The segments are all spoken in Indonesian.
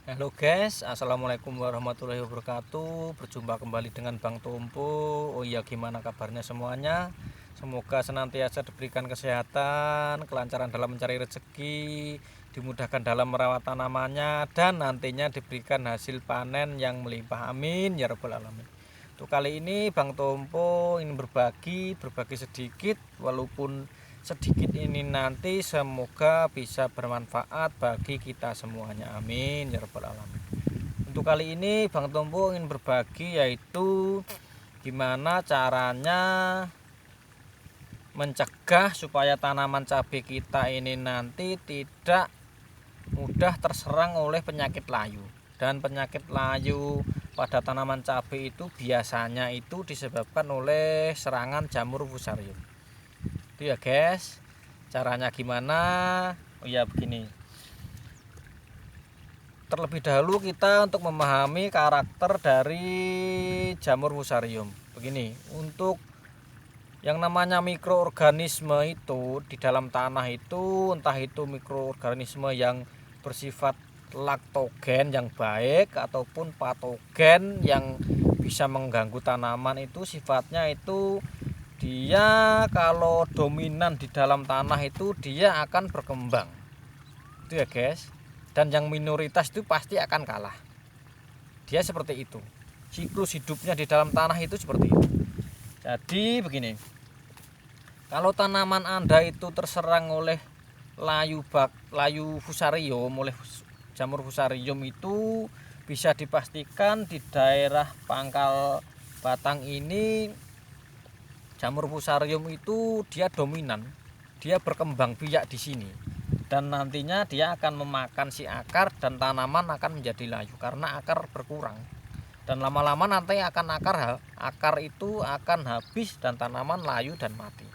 Halo guys, assalamualaikum warahmatullahi wabarakatuh. Berjumpa kembali dengan Bang Tumpu. Oh iya, gimana kabarnya semuanya? Semoga senantiasa diberikan kesehatan, kelancaran dalam mencari rezeki, dimudahkan dalam merawat tanamannya, dan nantinya diberikan hasil panen yang melimpah. Amin ya rabbal alamin. Untuk kali ini Bang Tompo ingin berbagi sedikit, walaupun sedikit ini nanti semoga bisa bermanfaat bagi kita semuanya. Amin ya rabbal alamin. Untuk kali ini Bang Tompo ingin berbagi yaitu gimana caranya mencegah supaya tanaman cabai kita ini nanti tidak mudah terserang oleh penyakit layu. Dan penyakit layu pada tanaman cabai itu biasanya itu disebabkan oleh serangan jamur fusarium. Itu ya guys. Caranya gimana? Oh ya begini. Terlebih dahulu kita untuk memahami karakter dari jamur fusarium. Begini, untuk yang namanya mikroorganisme itu di dalam tanah itu, entah itu mikroorganisme yang bersifat laktogen yang baik ataupun patogen yang bisa mengganggu tanaman, itu sifatnya itu dia kalau dominan di dalam tanah itu dia akan berkembang. Itu ya guys. Dan yang minoritas itu pasti akan kalah. Dia seperti itu. Siklus hidupnya di dalam tanah itu seperti itu. Jadi begini, kalau tanaman Anda itu terserang oleh layu fusarium, oleh jamur fusarium, itu bisa dipastikan di daerah pangkal batang ini jamur fusarium itu dia dominan, dia berkembang biak di sini, dan nantinya dia akan memakan si akar dan tanaman akan menjadi layu karena akar berkurang. Dan lama-lama nanti akan akar itu akan habis dan tanaman layu dan mati.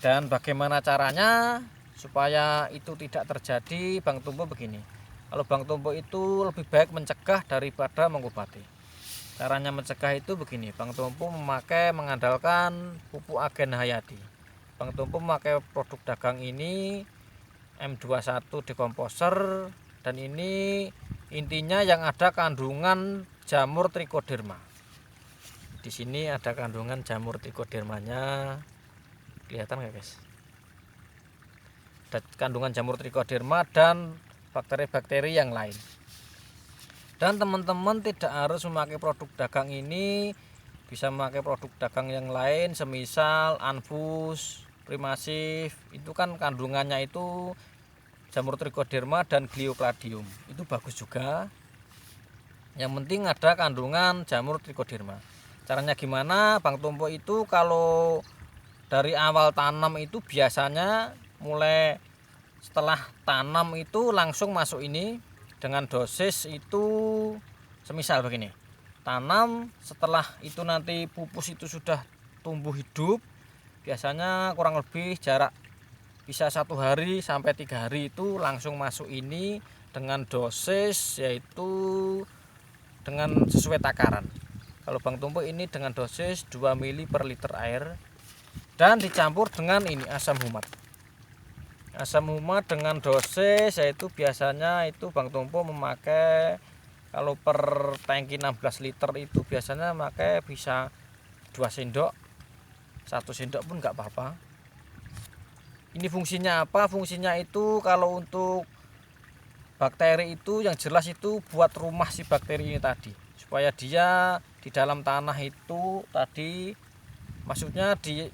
Dan bagaimana caranya supaya itu tidak terjadi? Bang Tumpo begini, kalau Bang Tumpo itu lebih baik mencegah daripada mengobati. Caranya mencegah itu begini, Bang Tumpo mengandalkan pupuk agen hayati. Bang Tumpo memakai produk dagang ini M21 decomposer, dan ini intinya yang ada kandungan jamur trichoderma. Di sini ada kandungan jamur trichodermanya, kelihatan nggak guys? Ada kandungan jamur trichoderma dan bakteri-bakteri yang lain. Dan teman-teman tidak harus memakai produk dagang ini, bisa memakai produk dagang yang lain, semisal Anfus, Primasif. Itu kan kandungannya itu jamur trichoderma dan gliocladium, itu bagus juga. Yang penting ada kandungan jamur trichoderma. Caranya gimana? Bang Tumpo itu kalau dari awal tanam itu biasanya mulai setelah tanam itu langsung masuk ini dengan dosis itu semisal begini. Tanam, setelah itu nanti pupus itu sudah tumbuh hidup, biasanya kurang lebih jarak bisa 1 hari sampai 3 hari itu langsung masuk ini dengan dosis yaitu dengan sesuai takaran. Kalau Bang Tumpo ini dengan dosis 2 mili per liter air dan dicampur dengan ini asam humat. Asam humat dengan dosis yaitu biasanya itu Bang Tumpo memakai kalau per tangki 16 liter itu biasanya memakai bisa 2 sendok, 1 sendok pun enggak apa-apa. Ini fungsinya apa? Fungsinya itu kalau untuk bakteri itu yang jelas itu buat rumah si bakteri ini tadi, supaya dia di dalam tanah itu tadi, maksudnya di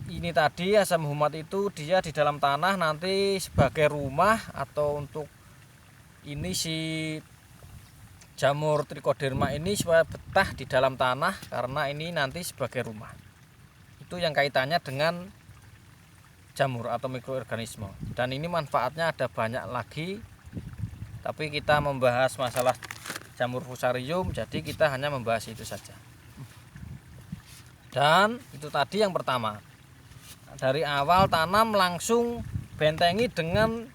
ini tadi asam humat itu dia di dalam tanah nanti sebagai rumah, atau untuk ini si jamur trichoderma ini supaya betah di dalam tanah karena ini nanti sebagai rumah. Itu yang kaitannya dengan jamur atau mikroorganisme. Dan ini manfaatnya ada banyak lagi, tapi kita membahas masalah jamur fusarium, jadi kita hanya membahas itu saja. Dan itu tadi yang pertama, dari awal tanam langsung bentengi dengan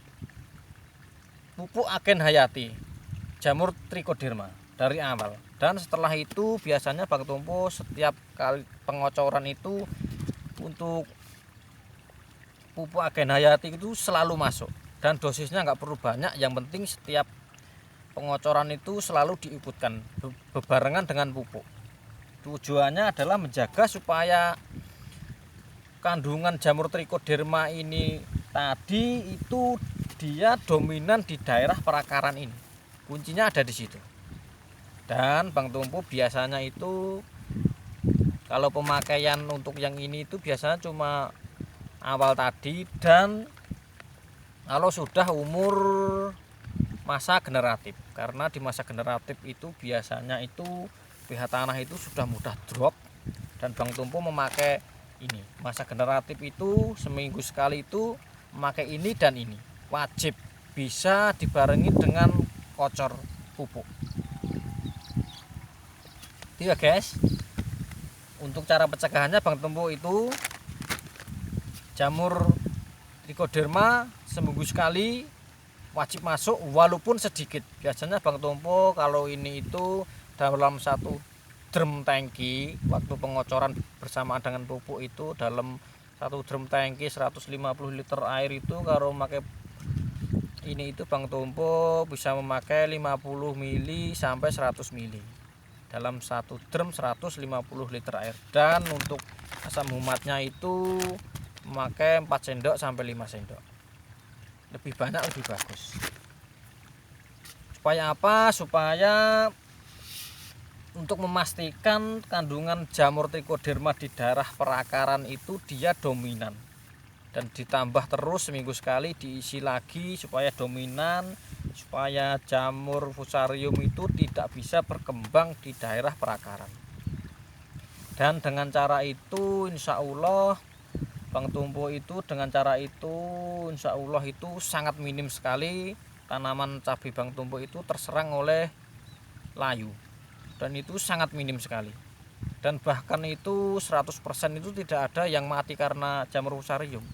pupuk agen hayati jamur trichoderma dari awal. Dan setelah itu biasanya Bang Tumpo setiap kali pengocoran itu untuk pupuk agen hayati itu selalu masuk. dan dosisnya nggak perlu banyak, yang penting setiap pengocoran itu selalu diikutkan bebarengan dengan pupuk. Tujuannya adalah menjaga supaya kandungan jamur trichoderma ini tadi itu dia dominan di daerah perakaran ini. Kuncinya ada di situ. Dan Bang Tumpu biasanya itu kalau pemakaian untuk yang ini itu biasanya cuma awal tadi, dan kalau sudah umur masa generatif, karena di masa generatif itu biasanya itu pH tanah itu sudah mudah drop, dan Bang Tumpu memakai ini masa generatif itu seminggu sekali itu memakai ini, dan ini wajib bisa dibarengi dengan kocor pupuk. Itu ya guys. Untuk cara pencegahannya Bang Tumpu itu jamur trichoderma seminggu sekali wajib masuk walaupun sedikit. Biasanya Bang Tumpu kalau ini itu dalam satu drum tangki, waktu pengocoran bersamaan dengan pupuk itu dalam satu drum tangki 150 liter air itu kalau memakai ini itu Bang Tumpu bisa memakai 50 mili sampai 100 mili dalam satu drum 150 liter air. Dan untuk asam humatnya itu memakai 4 sendok sampai 5 sendok. Lebih banyak lebih bagus. Supaya apa? Supaya untuk memastikan kandungan jamur trichoderma di daerah perakaran itu dia dominan, dan ditambah terus seminggu sekali diisi lagi supaya dominan, supaya jamur fusarium itu tidak bisa berkembang di daerah perakaran. Dan dengan cara itu insya Allah Bang Tumpu itu dengan cara itu insya Allah itu sangat minim sekali tanaman cabai Bang Tumpu itu terserang oleh layu, dan itu sangat minim sekali. Dan bahkan itu 100% itu tidak ada yang mati karena jamur fusarium.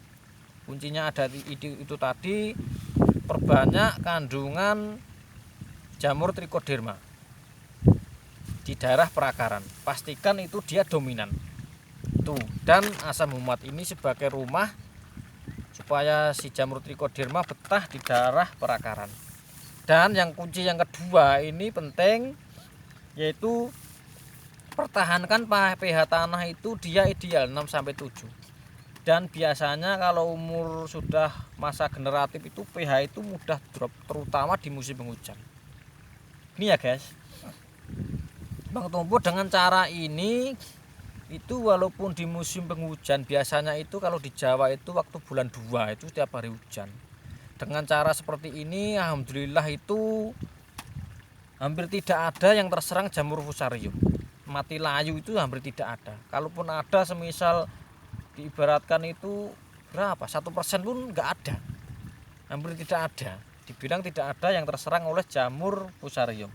Kuncinya ada di itu tadi, perbanyak kandungan jamur trichoderma di daerah perakaran. Pastikan itu dia dominan. Tuh, dan asam humat ini sebagai rumah supaya si jamur trichoderma betah di daerah perakaran. Dan yang kunci yang kedua ini penting, yaitu pertahankan pH tanah itu dia ideal 6 sampai 7. Dan biasanya kalau umur sudah masa generatif itu pH itu mudah drop, terutama di musim penghujan. Ini ya guys. Bang Tumpu dengan cara ini itu walaupun di musim penghujan, biasanya itu kalau di Jawa itu waktu bulan 2 itu setiap hari hujan. Dengan cara seperti ini alhamdulillah itu hampir tidak ada yang terserang jamur fusarium. Mati layu itu hampir tidak ada. Kalaupun ada, semisal diibaratkan itu berapa, 1% pun nggak ada, hampir tidak ada. Dibilang tidak ada yang terserang oleh jamur fusarium.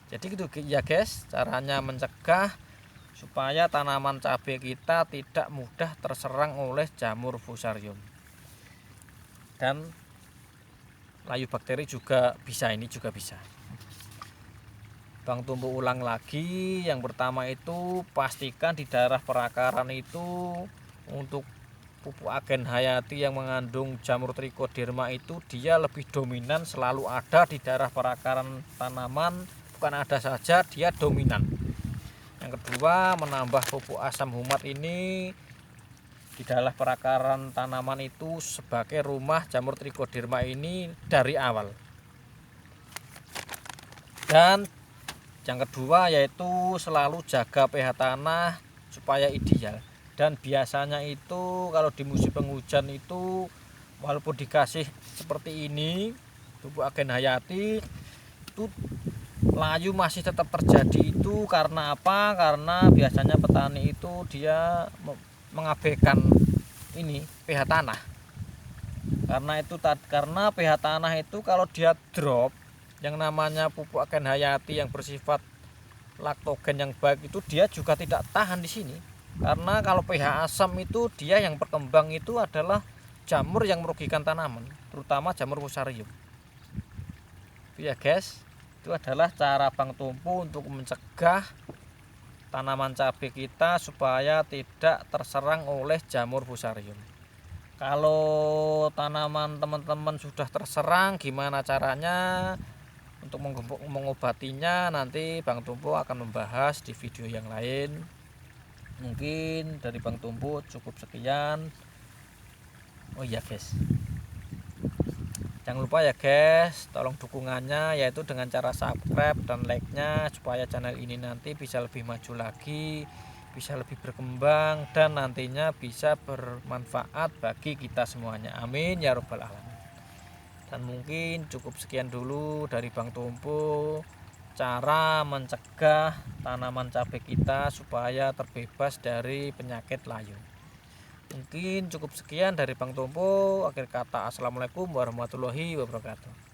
Jadi gitu ya guys, caranya mencegah supaya tanaman cabai kita tidak mudah terserang oleh jamur fusarium. Dan layu bakteri juga bisa, ini juga bisa. Bang Tumpu ulang lagi, yang pertama itu pastikan di daerah perakaran itu untuk pupuk agen hayati yang mengandung jamur trichoderma itu dia lebih dominan, selalu ada di daerah perakaran tanaman, bukan ada saja, dia dominan. Yang kedua, menambah pupuk asam humat ini di daerah perakaran tanaman itu sebagai rumah jamur trichoderma ini dari awal. Dan yang kedua yaitu selalu jaga pH tanah supaya ideal. Dan biasanya itu kalau di musim penghujan itu walaupun dikasih seperti ini pupuk agen hayati itu layu masih tetap terjadi. Itu karena apa? Karena biasanya petani itu dia mengabaikan ini pH tanah. Karena pH tanah itu kalau dia drop, yang namanya pupuk agen hayati yang bersifat laktogen yang baik itu dia juga tidak tahan di sini. Karena kalau pH asam itu dia yang berkembang itu adalah jamur yang merugikan tanaman, terutama jamur fusarium. Itu ya guys, itu adalah cara Bang Tumpu untuk mencegah tanaman cabai kita supaya tidak terserang oleh jamur fusarium. Kalau tanaman teman-teman sudah terserang, gimana caranya untuk mengobatinya, nanti Bang Tumpu akan membahas di video yang lain. Mungkin dari Bang Tumpu cukup sekian. Oh iya guys, jangan lupa ya guys, tolong dukungannya yaitu dengan cara subscribe dan like-nya, supaya channel ini nanti bisa lebih maju lagi, bisa lebih berkembang, dan nantinya bisa bermanfaat bagi kita semuanya. Amin ya robbal alamin. Dan mungkin cukup sekian dulu dari Bang Tumpu, cara mencegah tanaman cabai kita supaya terbebas dari penyakit layu. Mungkin cukup sekian dari Bang Tumpu. Akhir kata, assalamualaikum warahmatullahi wabarakatuh.